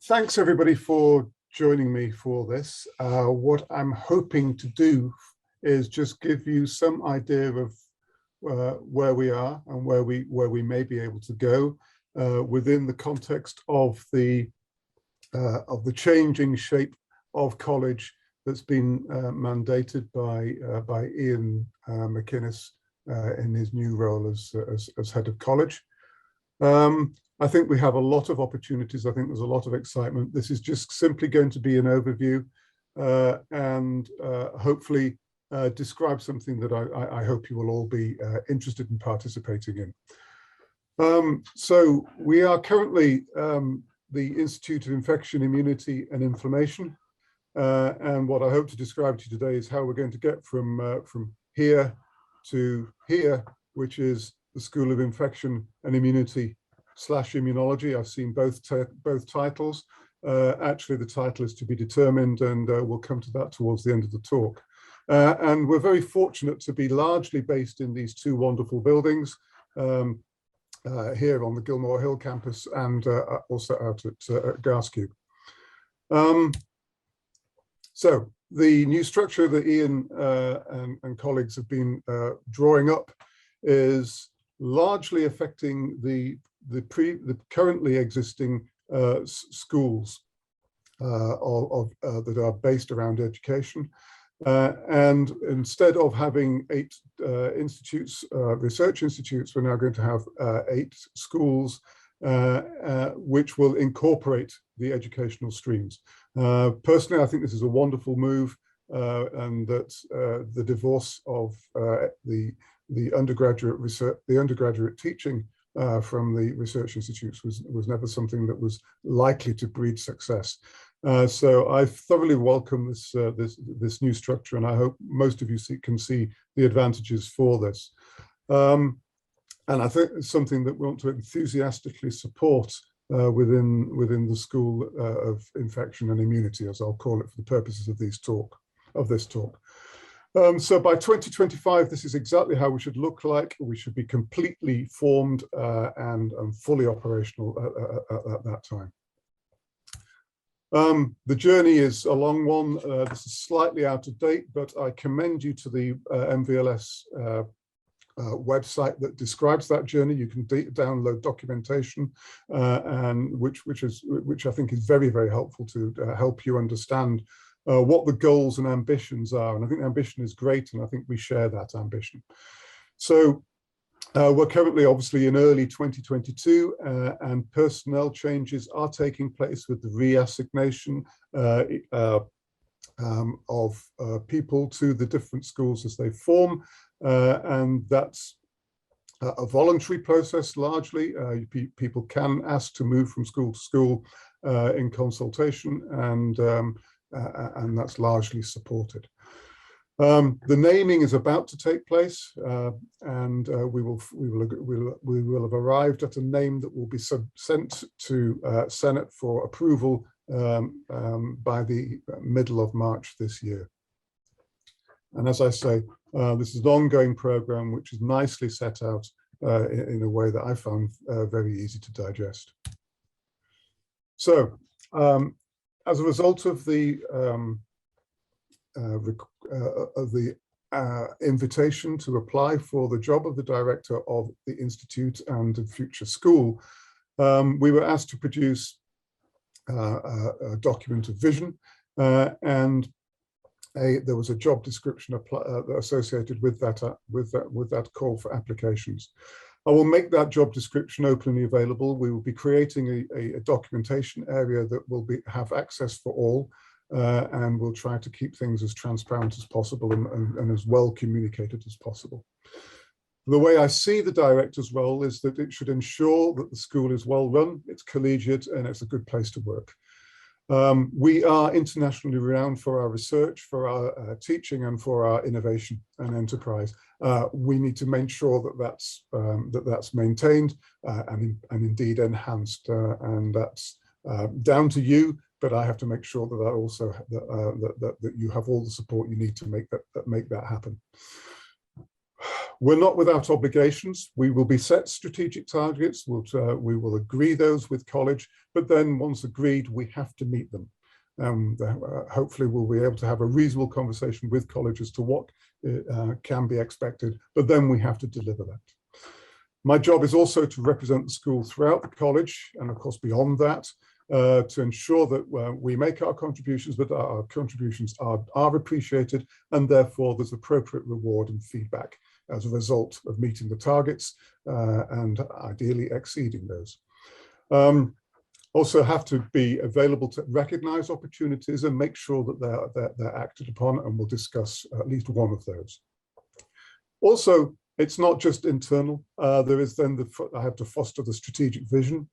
Thanks everybody for joining me for this. What I'm hoping to do is just give you some idea of where we are and where we may be able to go within the context of the changing shape of college that's been mandated by Ian McInnes in his new role as head of college. I think we have a lot of opportunities. I think there's a lot of excitement. This is just simply going to be an overview and hopefully describe something that I hope you will all be interested in participating in. So we are currently the Institute of Infection, Immunity and Inflammation. And what I hope to describe to you today is how we're going to get from here to here, which is the School of Infection and Immunity / Immunology. I've seen both titles. Actually, the title is to be determined, and we'll come to that towards the end of the talk. And we're very fortunate to be largely based in these two wonderful buildings here on the Gilmore Hill campus and also out at Garskew. So the new structure that Ian and colleagues have been drawing up is largely affecting the currently existing schools that are based around education. And instead of having 8 institutes, research institutes, we're now going to have 8 schools which will incorporate the educational streams. Personally, I think this is a wonderful move, and that the divorce of the undergraduate research, the undergraduate teaching from the research institutes was never something that was likely to breed success. So I thoroughly welcome this new structure, and I hope most of you can see the advantages for this. And I think it's something that we want to enthusiastically support within the School of Infection and Immunity, as I'll call it for the purposes of this talk. So by 2025, this is exactly how we should look like. We should be completely formed and fully operational at that time. The journey is a long one. This is slightly out of date, but I commend you to the MVLS website that describes that journey. You can download documentation, and which I think is very, very helpful to help you understand what the goals and ambitions are. And I think ambition is great, and I think we share that ambition. So we're currently obviously in early 2022, and personnel changes are taking place with the reassignation of people to the different schools as they form. And that's a voluntary process largely. People can ask to move from school to school in consultation, and that's largely supported. The naming is about to take place, and we will have arrived at a name that will be sent to Senate for approval by the middle of March this year. And as I say, this is an ongoing program which is nicely set out in a way that I found very easy to digest. So, as a result of the invitation to apply for the job of the director of the Institute and the future school, we were asked to produce a document of vision, and there was a job description associated with that call for applications. I will make that job description openly available. We will be creating a documentation area that will have access for all, and we'll try to keep things as transparent as possible and as well communicated as possible. The way I see the director's role is that it should ensure that the school is well run, it's collegiate, and it's a good place to work. We are internationally renowned for our research, for our teaching, and for our innovation and enterprise. We need to make sure that that's maintained and indeed enhanced, and that's down to you. But I have to make sure that also that you have all the support you need to make that happen. We're not without obligations. We will be set strategic targets. We will agree those with college, but then once agreed, we have to meet them. Hopefully we'll be able to have a reasonable conversation with college as to what can be expected, but then we have to deliver that. My job is also to represent the school throughout the college, and of course beyond that, to ensure that we make our contributions, but our contributions are appreciated, and therefore there's appropriate reward and feedback as a result of meeting the targets and ideally exceeding those. Also have to be available to recognize opportunities and make sure that they're acted upon, and we'll discuss at least one of those. Also, it's not just internal. There is then I have to foster the strategic vision.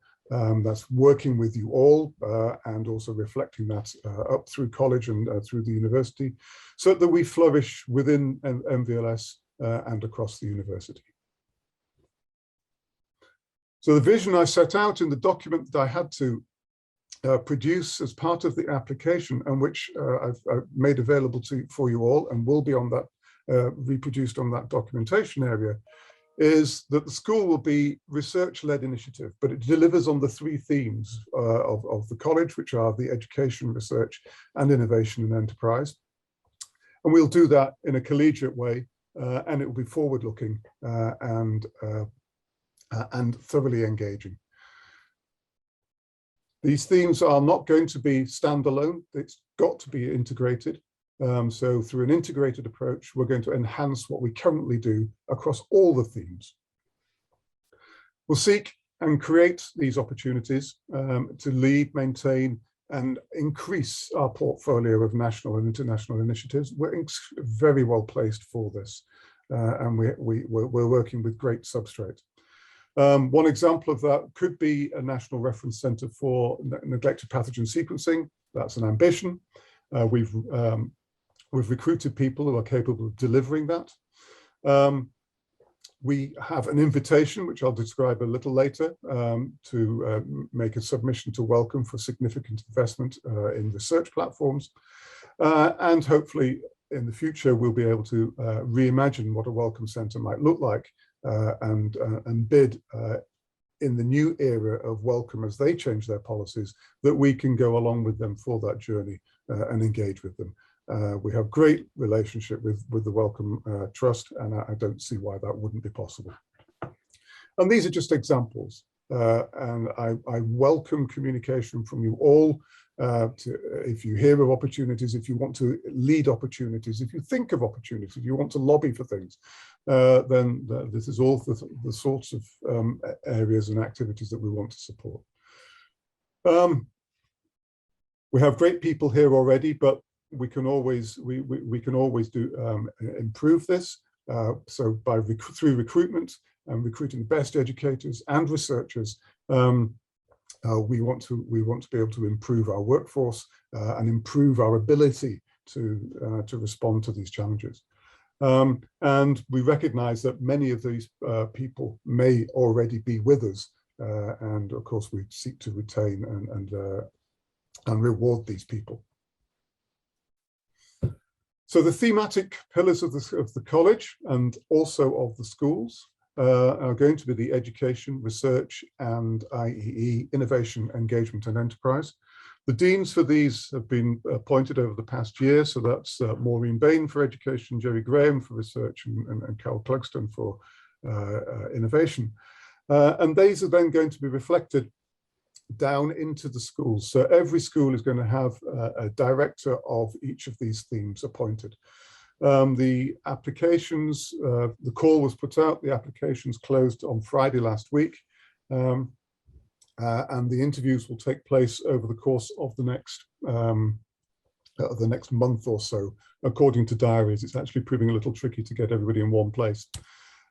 That's working with you all and also reflecting that up through college and through the university, so that we flourish within MVLS and across the university. So the vision I set out in the document that I had to produce as part of the application, and which I've made available for you all and will be on that reproduced on that documentation area, is that the school will be research-led initiative, but it delivers on the three themes of the college, which are the education, research, and innovation and enterprise. And we'll do that in a collegiate way, and it will be forward-looking and thoroughly engaging. These themes are not going to be standalone. It's got to be integrated. So through an integrated approach, we're going to enhance what we currently do across all the themes. We'll seek and create these opportunities to lead, maintain, and increase our portfolio of national and international initiatives. We're very well placed for this, and we're working with great substrate. One example of that could be a national reference centre for neglected pathogen sequencing. That's an ambition. We've recruited people who are capable of delivering that. We have an invitation, which I'll describe a little later, to make a submission to Wellcome for significant investment in research platforms. And hopefully in the future, we'll be able to reimagine what a Wellcome Centre might look like and bid in the new era of Wellcome as they change their policies, that we can go along with them for that journey and engage with them. We have great relationship with the Wellcome Trust, and I don't see why that wouldn't be possible. And these are just examples, and I welcome communication from you all. If you hear of opportunities, if you want to lead opportunities, if you think of opportunities, if you want to lobby for things, then this is all the sorts of areas and activities that we want to support. We have great people here already, but we can always improve this. So through recruitment and recruiting the best educators and researchers, we want to be able to improve our workforce and improve our ability to respond to these challenges. And we recognise that many of these people may already be with us, and of course we seek to retain and reward these people. So the thematic pillars of the college and also of the schools are going to be the education, research, and IEE, innovation, engagement, and enterprise. The deans for these have been appointed over the past year. So that's Maureen Bain for education, Jerry Graham for research, and Carol Clugston for innovation. And these are then going to be reflected down into the schools. So every school is going to have a director of each of these themes appointed. The applications, the call was put out, the applications closed on Friday last week, and the interviews will take place over the course of the next month or so, according to diaries. It's actually proving a little tricky to get everybody in one place.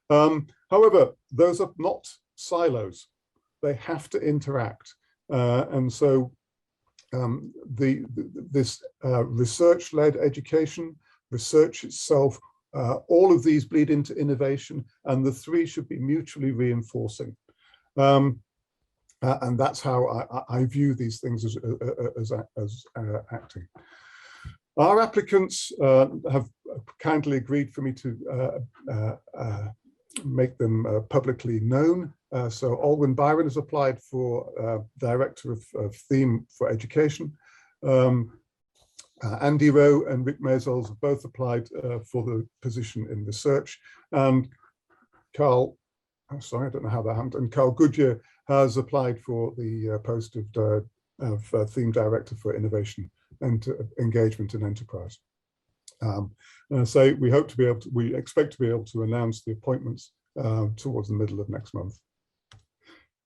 However, those are not silos. They have to interact. And so this research-led education, research itself, all of these bleed into innovation, and the three should be mutually reinforcing. And that's how I view these things as acting. Our applicants have kindly agreed for me to make them publicly known. So Alwyn Byron has applied for Director of Theme for Education. Andy Rowe and Rick Mazols have both applied for the position in research. And Carl, I'm sorry, I don't know how that happened. And Carl Goodyear has applied for the post of Theme Director for Innovation and Engagement and Enterprise. So we hope to be able to, we expect to be able to announce the appointments towards the middle of next month.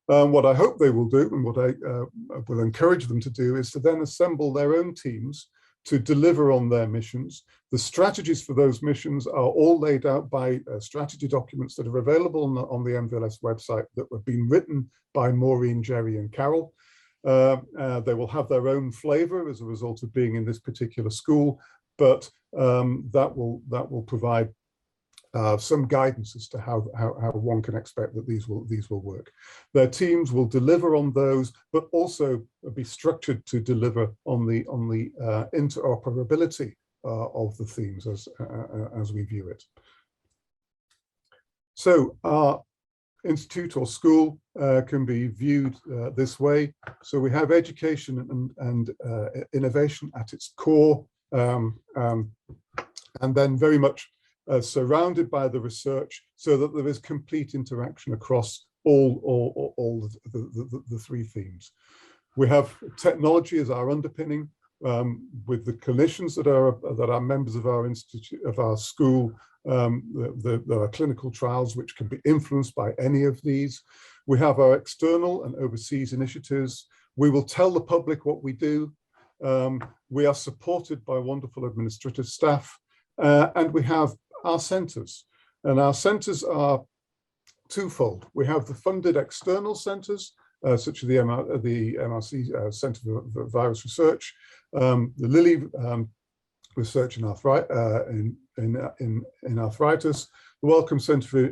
What I hope they will do, and what I will encourage them to do, is to then assemble their own teams to deliver on their missions. The strategies for those missions are all laid out by strategy documents that are available on the MVLS website that have been written by Maureen, Jerry, and Carol. They will have their own flavor as a result of being in this particular school, but that will provide some guidance as to how one can expect that these will work. Their teams will deliver on those, but also be structured to deliver on the interoperability of the themes as we view it. So our institute or school can be viewed this way. So we have education and innovation at its core, and then very much surrounded by the research, so that there is complete interaction across all the three themes. We have technology as our underpinning, with the clinicians that are members of our institute, of our school. There are clinical trials which can be influenced by any of these. We have our external and overseas initiatives. We will tell the public what we do. We are supported by wonderful administrative staff, and we have our centres. And our centres are twofold. We have the funded external centres, such as the MRC Centre for Virus Research, the Lilly Research in Arthritis, the Wellcome Centre for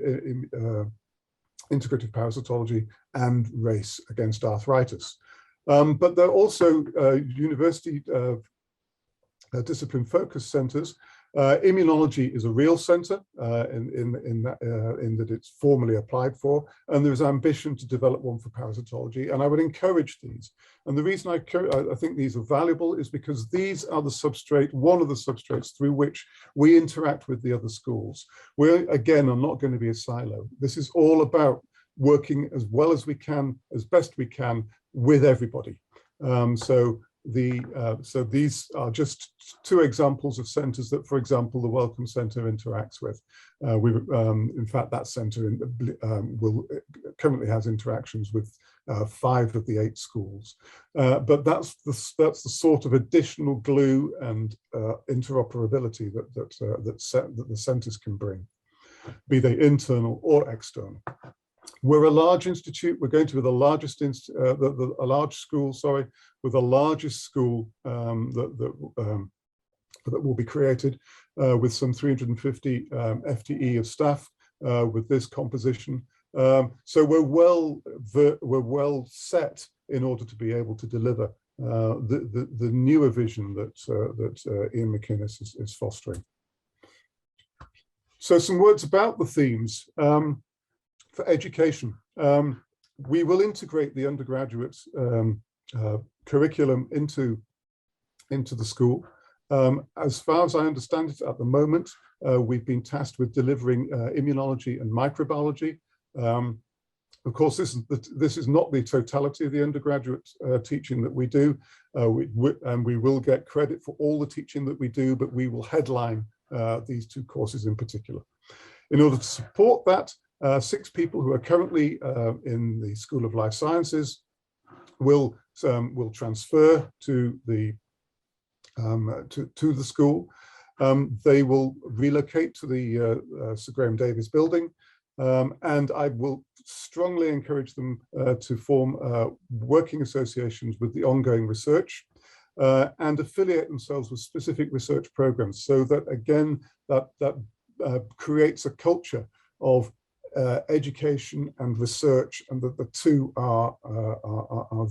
Integrative Parasitology, and Race Against Arthritis. But there are also university discipline focus centres. Immunology is a real centre in that it's formally applied for, and there's ambition to develop one for parasitology, and I would encourage these. And the reason I think these are valuable is because these are the substrate, one of the substrates through which we interact with the other schools. We, again, are not going to be a silo. This is all about working as well as we can, as best we can, with everybody. So these are just two examples of centres that, for example, the Wellcome Centre interacts with. In fact, that centre currently has interactions with 5 of the 8 schools. But that's the sort of additional glue and interoperability that the centres can bring, be they internal or external. We're a large institute. We're going to be the largest, a large school, sorry, with the largest school that will be created, with some 350 FTE of staff with this composition. So we're well set in order to be able to deliver the newer vision that Ian McInnes is fostering. So some words about the themes. For education, we will integrate the undergraduate curriculum into the school. As far as I understand it at the moment, we've been tasked with delivering immunology and microbiology. Of course, this is not the totality of the undergraduate teaching that we do, and we will get credit for all the teaching that we do, but we will headline these 2 courses in particular. In order to support that, 6 people who are currently in the School of Life Sciences will transfer to the school. They will relocate to the Sir Graham Davies building, and I will strongly encourage them to form working associations with the ongoing research and affiliate themselves with specific research programs, so that again that creates a culture of education and research, and that the 2 are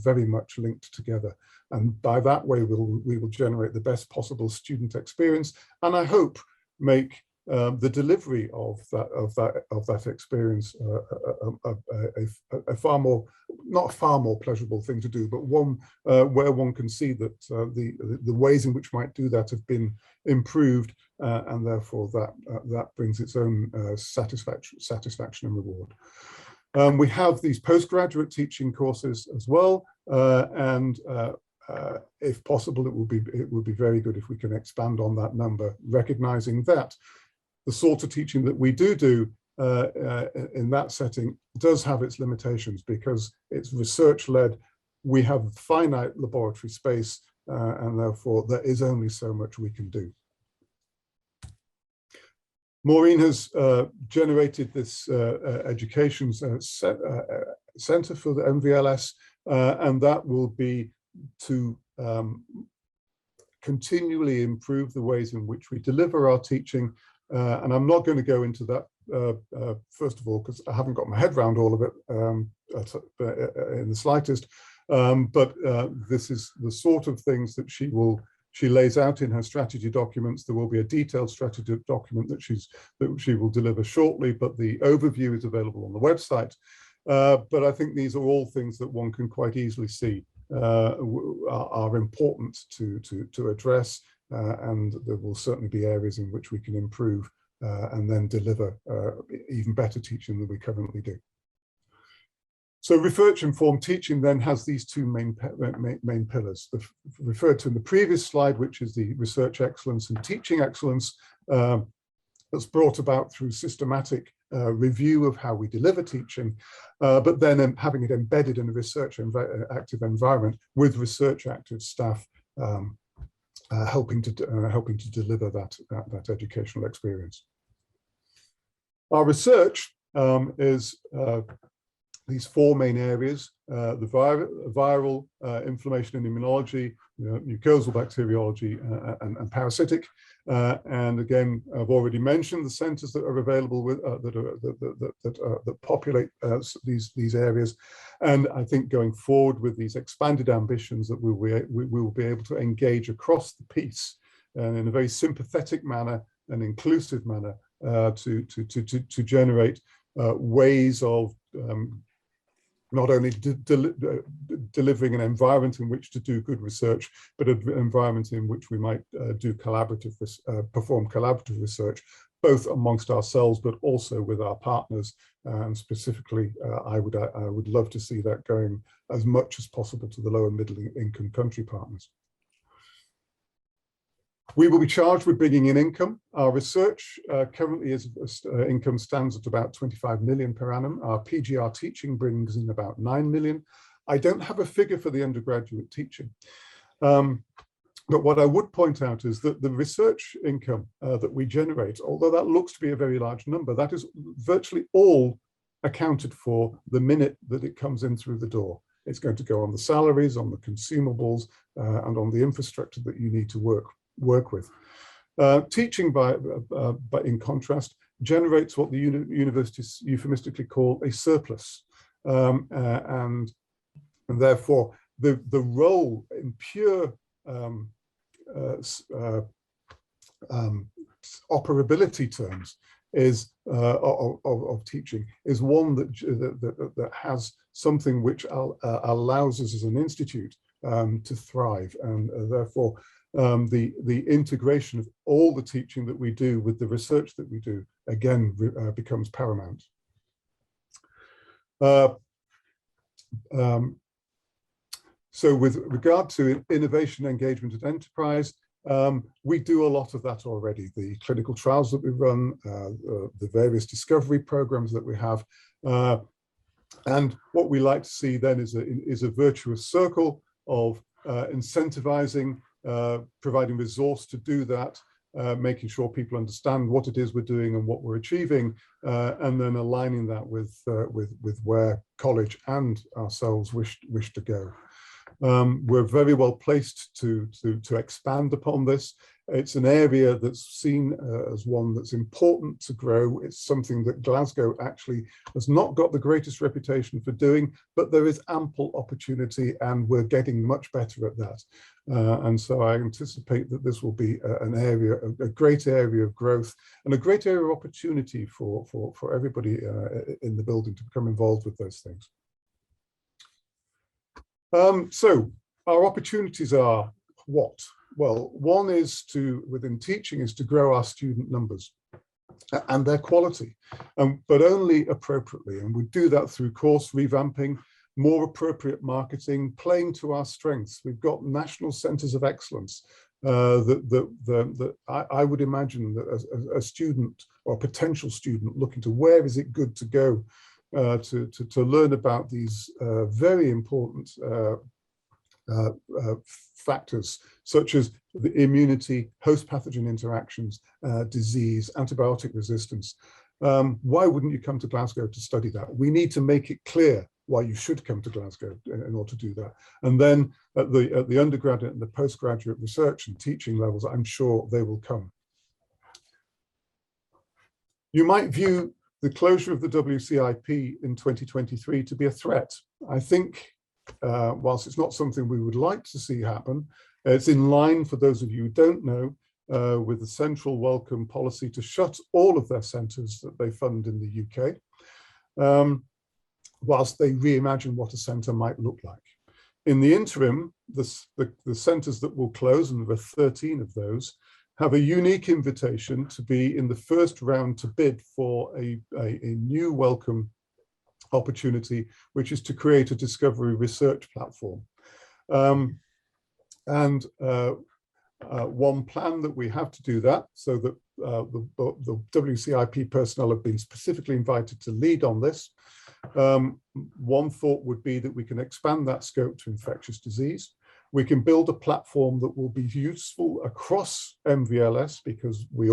very much linked together. And by that way, we will generate the best possible student experience, and I hope make the delivery of that experience a far more, not a far more pleasurable thing to do, but one where one can see that the ways in which might do that have been improved, and therefore that brings its own satisfaction and reward. We have these postgraduate teaching courses as well, and if possible, it would be very good if we can expand on that number, recognizing that the sort of teaching that we do in that setting does have its limitations because it's research-led. We have finite laboratory space, and therefore there is only so much we can do. Maureen has generated this education center for the MVLS, and that will be to continually improve the ways in which we deliver our teaching. And I'm not going to go into that, first of all, because I haven't got my head around all of it in the slightest. But this is the sort of things that she lays out in her strategy documents. There will be a detailed strategy document that she will deliver shortly, but the overview is available on the website. But I think these are all things that one can quite easily see are important to address, and there will certainly be areas in which we can improve and then deliver even better teaching than we currently do. So research-informed teaching then has these two main pillars, referred to in the previous slide, which is the research excellence and teaching excellence that's brought about through systematic review of how we deliver teaching, but then having it embedded in a research active environment with research active staff helping to deliver that educational experience. Our research is these four main areas: the viral, inflammation and immunology, mucosal bacteriology, and parasitic. And again, I've already mentioned the centres that are available with that populate these areas. And I think going forward with these expanded ambitions, that we will be able to engage across the piece and in a very sympathetic manner and inclusive manner to generate ways of not only delivering an environment in which to do good research, but an environment in which we might perform collaborative research, both amongst ourselves, but also with our partners. And specifically, I would love to see that going as much as possible to the low and middle income country partners. We will be charged with bringing in income. Our research currently income stands at about 25 million per annum. Our PGR teaching brings in about 9 million. I don't have a figure for the undergraduate teaching. But what I would point out is that the research income that we generate, although that looks to be a very large number, that is virtually all accounted for the minute that it comes in through the door. It's going to go on the salaries, on the consumables, and on the infrastructure that you need to work with. Teaching, in contrast, generates what the universities euphemistically call a surplus, and therefore the role in pure operability terms is of teaching is one that has something which allows us as an institute to thrive, and therefore the integration of all the teaching that we do with the research that we do, again, becomes paramount. So with regard to innovation, engagement and enterprise, we do a lot of that already. The clinical trials that we run, the various discovery programs that we have. And what we like to see then is a virtuous circle of incentivizing, providing resource to do that, making sure people understand what it is we're doing and what we're achieving, and then aligning that with where college and ourselves wish to go. We're very well placed to expand upon this. It's an area that's seen as one that's important to grow. It's something that Glasgow actually has not got the greatest reputation for doing, but there is ample opportunity and we're getting much better at that. And so I anticipate that this will be an area, a great area of growth and a great area of opportunity for everybody in the building to become involved with those things. So our opportunities are what? Well, one is to, within teaching, is to grow our student numbers and their quality, but only appropriately. And we do that through course revamping, more appropriate marketing, playing to our strengths. We've got national centres of excellence that I would imagine that a student or a potential student looking to where is it good to go to learn about these very important factors such as the immunity, host pathogen interactions, disease, antibiotic resistance. Why wouldn't you come to Glasgow to study that? We need to make it clear why you should come to Glasgow in order to do that. And then at the undergraduate and the postgraduate research and teaching levels, I'm sure they will come. You might view the closure of the WCIP in 2023 to be a threat. I think whilst it's not something we would like to see happen, it's in line, for those of you who don't know, with the central welcome policy to shut all of their centres that they fund in the UK, whilst they reimagine what a centre might look like. In the interim, the centres that will close, and there are 13 of those, have a unique invitation to be in the first round to bid for a new welcome opportunity, which is to create a discovery research platform. One plan that we have to do that, so that the WCIP personnel have been specifically invited to lead on this. One thought would be that we can expand that scope to infectious disease. We can build a platform that will be useful across MVLS because we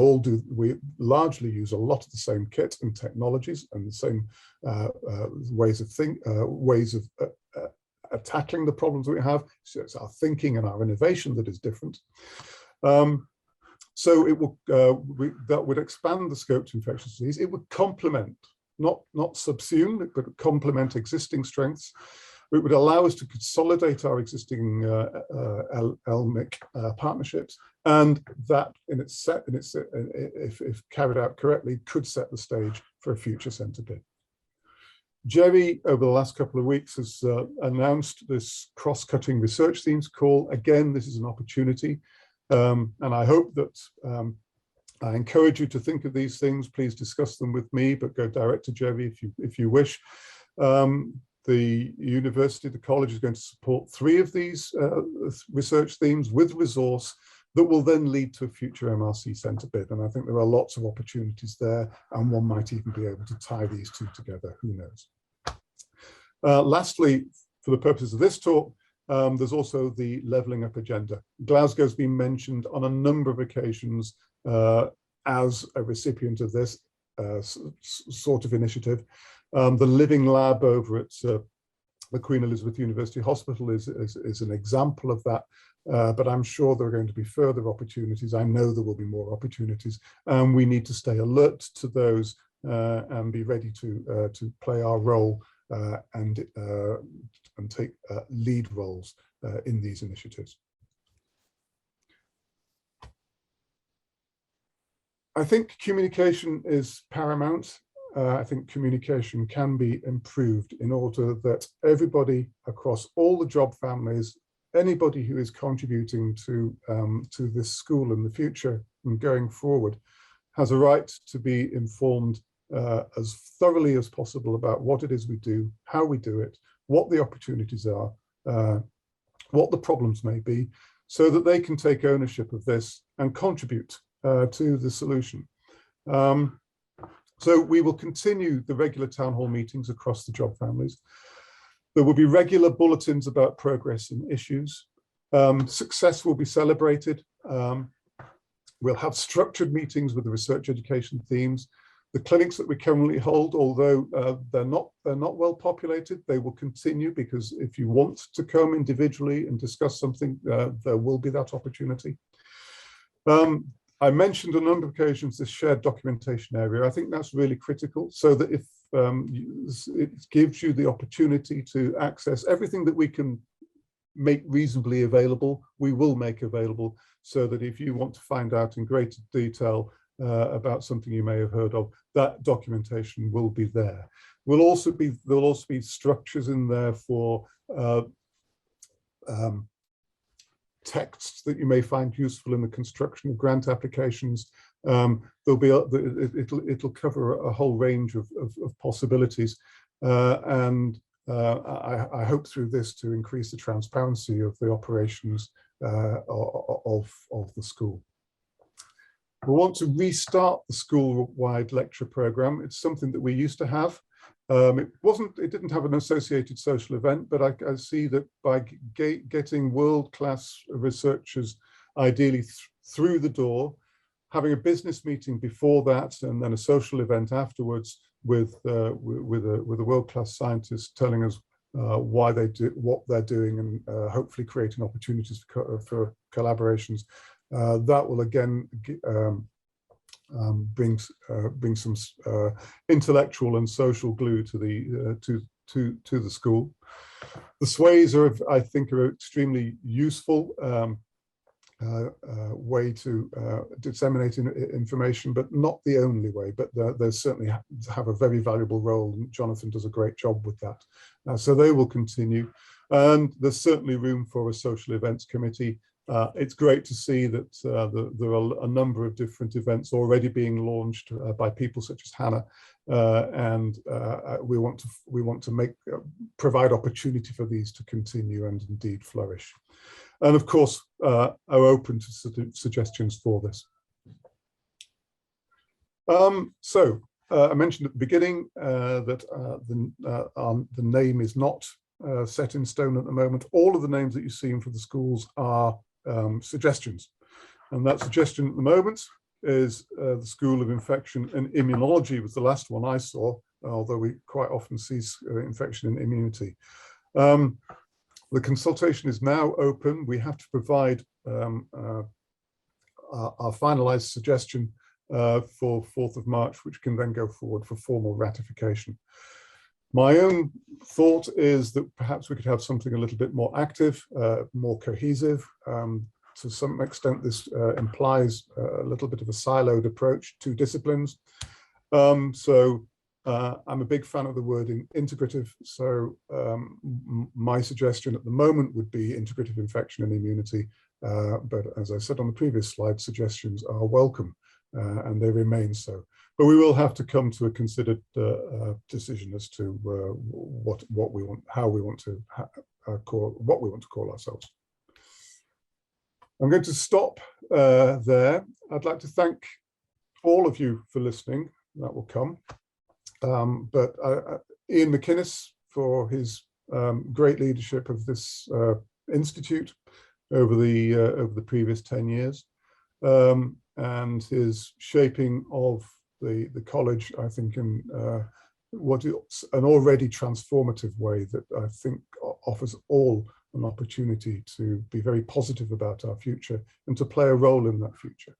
largely use a lot of the same kit and technologies and the same ways of tackling the problems that we have. So it's our thinking and our innovation that is different. So it will that would expand the scope to infectious disease. It would complement, not subsume, but complement existing strengths. It would allow us to consolidate our existing LMIC partnerships, and that, if carried out correctly, could set the stage for a future centre bid. Jerry, over the last couple of weeks, has announced this cross-cutting research themes call. Again, this is an opportunity, and I hope that I encourage you to think of these things. Please discuss them with me, but go direct to Jerry if you wish. The university, the college, is going to support 3 of these research themes with resource that will then lead to a future MRC centre bid. And I think there are lots of opportunities there, and one might even be able to tie these 2 together, who knows. Lastly, for the purposes of this talk, there's also the levelling up agenda. Glasgow's been mentioned on a number of occasions as a recipient of this sort of initiative. The Living Lab over at the Queen Elizabeth University Hospital is an example of that, but I'm sure there are going to be further opportunities. I know there will be more opportunities, and we need to stay alert to those and be ready to play our role and take lead roles in these initiatives. I think communication is paramount. I think communication can be improved in order that everybody across all the job families, anybody who is contributing to this school in the future and going forward, has a right to be informed as thoroughly as possible about what it is we do, how we do it, what the opportunities are, what the problems may be, so that they can take ownership of this and contribute to the solution. So we will continue the regular town hall meetings across the job families. There will be regular bulletins about progress and issues. Success will be celebrated. We'll have structured meetings with the research education themes. The clinics that we currently hold, although they're not well populated, they will continue, because if you want to come individually and discuss something, there will be that opportunity. I mentioned on a number of occasions this shared documentation area. I think that's really critical, so that if it gives you the opportunity to access everything that we can make reasonably available, we will make available, so that if you want to find out in greater detail about something you may have heard of, that documentation will be there. There'll also be structures in there for texts that you may find useful in the construction of grant applications. It'll cover a whole range of possibilities, and I hope through this to increase the transparency of the operations of the school. We want to restart the school-wide lecture program. It's something that we used to have. It didn't have an associated social event, but I see that by getting world-class researchers ideally through the door, having a business meeting before that, and then a social event afterwards with a world-class scientist telling us why they do what they're doing, and hopefully creating opportunities for collaborations, that will again bring some intellectual and social glue to the school. The sways I think are extremely useful way to disseminate information, but not the only way. But they certainly have a very valuable role, and Jonathan does a great job with that. So they will continue, and there's certainly room for a social events committee. It's great to see that there are a number of different events already being launched by people such as Hannah, and we want to provide opportunity for these to continue and indeed flourish. And of course, are open to suggestions for this. So I mentioned at the beginning that the name is not set in stone at the moment. All of the names that you've seen for the schools are suggestions, and that suggestion at the moment is the School of Infection and Immunology was the last one I saw, although we quite often see infection and immunity. The consultation is now open. We have to provide our finalized suggestion for 4th of March, which can then go forward for formal ratification. My own thought is that perhaps we could have something a little bit more active, more cohesive. To some extent, this implies a little bit of a siloed approach to disciplines. I'm a big fan of the wording integrative. So my suggestion at the moment would be integrative infection and immunity. But as I said on the previous slide, suggestions are welcome, and they remain so. But we will have to come to a considered decision as to what we want, how we want to what we want to call ourselves. I'm going to stop there. I'd like to thank all of you for listening. That will come. But Ian McInnes for his great leadership of this institute over the previous 10 years, and his shaping of the college, I think, in what is an already transformative way that I think offers all an opportunity to be very positive about our future and to play a role in that future.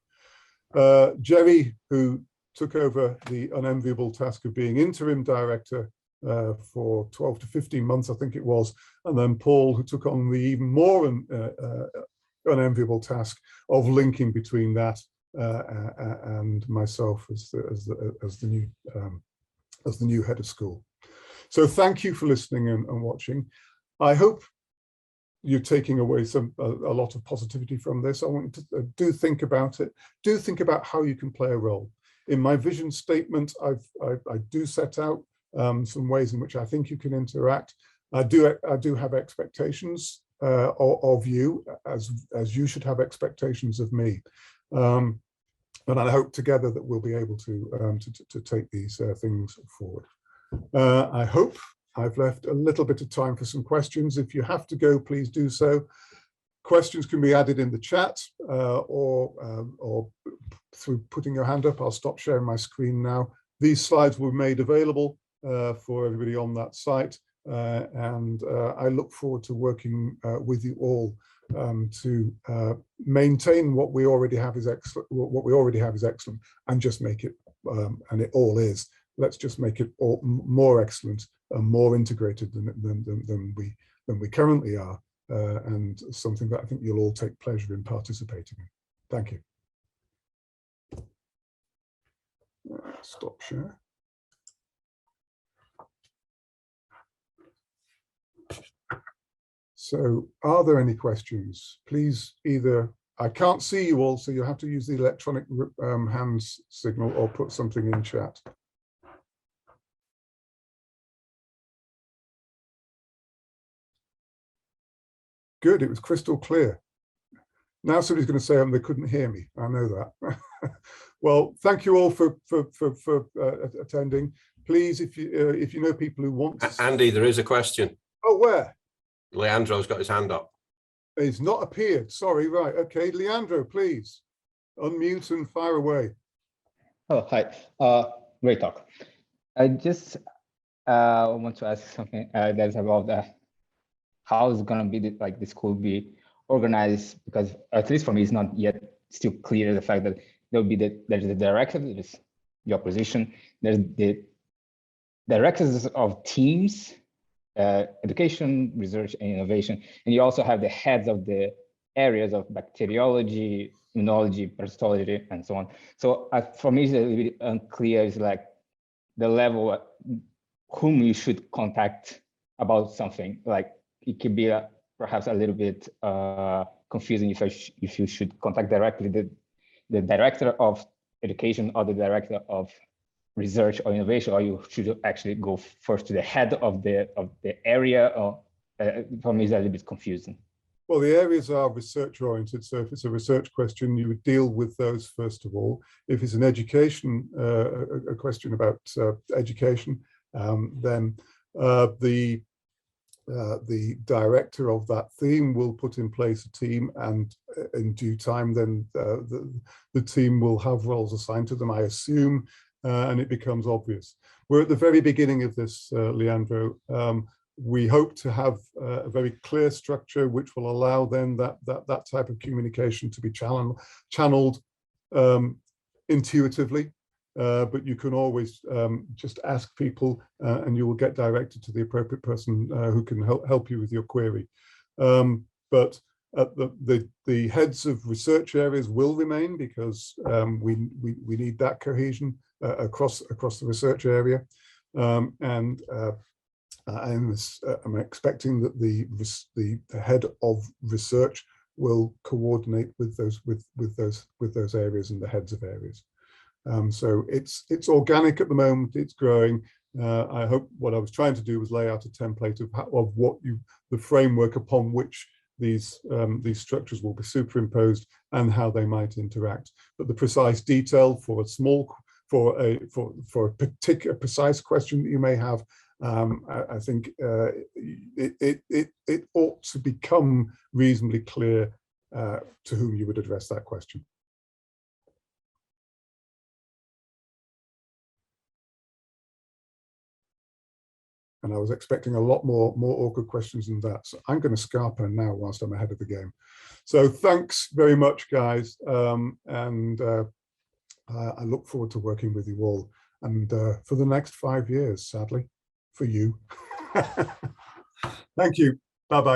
Jerry, who took over the unenviable task of being interim director for 12 to 15 months, I think it was, and then Paul, who took on the even more unenviable task of linking between that and myself as the new head of school. So thank you for listening and watching. I hope you're taking away a lot of positivity from this. I want you to do think about it. Do think about how you can play a role. In my vision statement, I do set out some ways in which I think you can interact. I do have expectations of you, as you should have expectations of me. And I hope together that we'll be able to take these things forward. I hope I've left a little bit of time for some questions. If you have to go, please do so. Questions can be added in the chat or through putting your hand up. I'll stop sharing my screen now. These slides were made available for everybody on that site. and I look forward to working with you all to maintain what we already have is excellent. What we already have is excellent, and just make it, and it all is. Let's just make it all more excellent and more integrated than we currently are, and something that I think you'll all take pleasure in participating in. Thank you. Stop share. So are there any questions? Please either, I can't see you all, so you'll have to use the electronic hands signal or put something in chat. Good, it was crystal clear. Now somebody's going to say they couldn't hear me. I know that. Well, thank you all for attending. Please, if you know people who want to... Andy, there is a question. Oh, where? Leandro's got his hand up. It's not appeared. Sorry. Right. Okay. Leandro, please unmute and fire away. Oh, hi. Great talk. I just want to ask something that's about how is going to be the school be organized, because at least for me, it's not yet still clear the fact that there will be there's the director, there's your position, there's the directors of teams, education, research, and innovation, and you also have the heads of the areas of bacteriology, immunology, parasitology, and so on. So for me, it's a little bit unclear. It's like the level whom you should contact about something. Like it could be perhaps a little bit confusing if you should contact directly the director of education or the director of research or innovation, or you should actually go first to the head of the area. Or for me, it's a little bit confusing. Well, the areas are research oriented, so if it's a research question, you would deal with those first of all. If it's an education, a question about education, then the director of that theme will put in place a team, and in due time, then the team will have roles assigned to them, I assume. And it becomes obvious. We're at the very beginning of this, Leandro. We hope to have a very clear structure which will allow then that type of communication to be channeled intuitively. But you can always just ask people, and you will get directed to the appropriate person who can help you with your query. But the heads of research areas will remain, because we need that cohesion across the research area, and I'm expecting that the head of research will coordinate with those areas and the heads of areas. So it's organic at the moment. It's growing. I hope what I was trying to do was lay out a template of what the framework upon which these structures will be superimposed and how they might interact. But the precise detail for a particular precise question that you may have, I think it ought to become reasonably clear to whom you would address that question. And I was expecting a lot more awkward questions than that. So I'm going to Scarpa now whilst I'm ahead of the game. So thanks very much, guys. I look forward to working with you all, and for the next 5 years, sadly, for you. Thank you. Bye-bye.